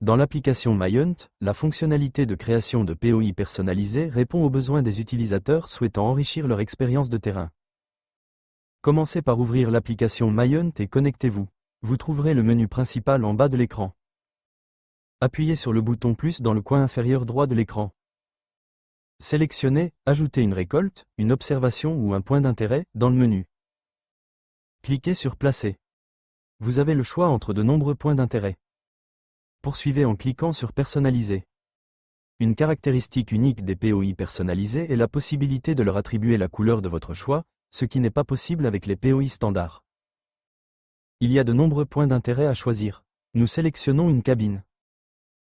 Dans l'application MyHunt, la fonctionnalité de création de POI personnalisés répond aux besoins des utilisateurs souhaitant enrichir leur expérience de terrain. Commencez par ouvrir l'application MyHunt et connectez-vous. Vous trouverez le menu principal en bas de l'écran. Appuyez sur le bouton plus dans le coin inférieur droit de l'écran. Sélectionnez « Ajouter une récolte, une observation ou un point d'intérêt » dans le menu. Cliquez sur « Placer ». Vous avez le choix entre de nombreux points d'intérêt. Poursuivez en cliquant sur « Personnaliser ». Une caractéristique unique des POI personnalisés est la possibilité de leur attribuer la couleur de votre choix, ce qui n'est pas possible avec les POI standards. Il y a de nombreux points d'intérêt à choisir. Nous sélectionnons une cabine.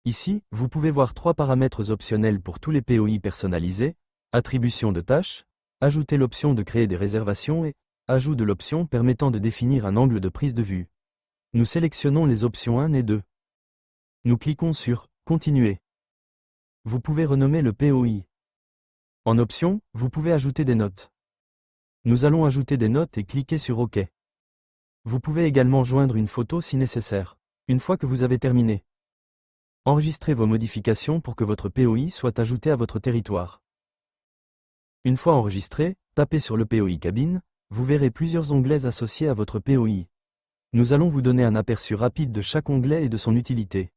Ici, vous pouvez voir 3 paramètres optionnels pour tous les POI personnalisés, attribution de tâches, ajouter l'option de créer des réservations et ajout de l'option permettant de définir un angle de prise de vue. Nous sélectionnons les options 1 et 2. Nous cliquons sur « Continuer ». Vous pouvez renommer le POI. En option, vous pouvez ajouter des notes. Nous allons ajouter des notes et cliquer sur OK. Vous pouvez également joindre une photo si nécessaire. Une fois que vous avez terminé, enregistrez vos modifications pour que votre POI soit ajouté à votre territoire. Une fois enregistré, tapez sur le POI cabine, vous verrez plusieurs onglets associés à votre POI. Nous allons vous donner un aperçu rapide de chaque onglet et de son utilité.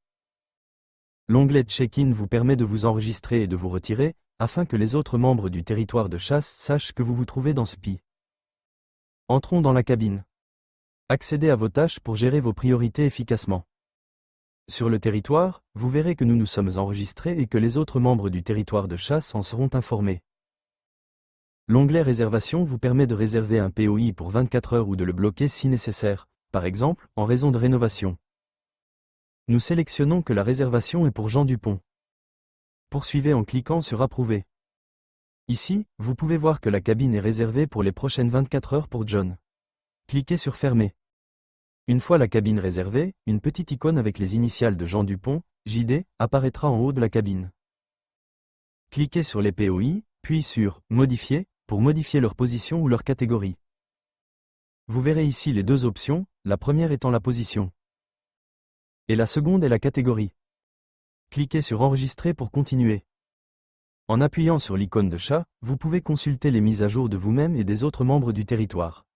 L'onglet Check-in vous permet de vous enregistrer et de vous retirer, afin que les autres membres du territoire de chasse sachent que vous vous trouvez dans ce POI. Entrons dans la cabine. Accédez à vos tâches pour gérer vos priorités efficacement. Sur le territoire, vous verrez que nous nous sommes enregistrés et que les autres membres du territoire de chasse en seront informés. L'onglet Réservation vous permet de réserver un POI pour 24 heures ou de le bloquer si nécessaire, par exemple, en raison de rénovation. Nous sélectionnons que la réservation est pour Jean Dupont. Poursuivez en cliquant sur Approuver. Ici, vous pouvez voir que la cabine est réservée pour les prochaines 24 heures pour John. Cliquez sur Fermer. Une fois la cabine réservée, une petite icône avec les initiales de Jean Dupont, JD, apparaîtra en haut de la cabine. Cliquez sur les POI, puis sur « Modifier » pour modifier leur position ou leur catégorie. Vous verrez ici les deux options, la première étant la position. Et la seconde est la catégorie. Cliquez sur Enregistrer pour continuer. En appuyant sur l'icône de chat, vous pouvez consulter les mises à jour de vous-même et des autres membres du territoire.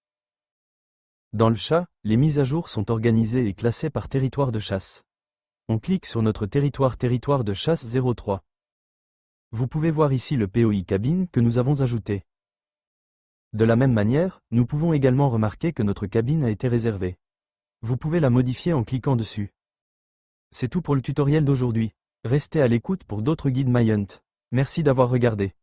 Dans le chat, les mises à jour sont organisées et classées par territoire de chasse. On clique sur notre territoire de chasse 03. Vous pouvez voir ici le POI cabine que nous avons ajouté. De la même manière, nous pouvons également remarquer que notre cabine a été réservée. Vous pouvez la modifier en cliquant dessus. C'est tout pour le tutoriel d'aujourd'hui. Restez à l'écoute pour d'autres guides MyHunt. Merci d'avoir regardé.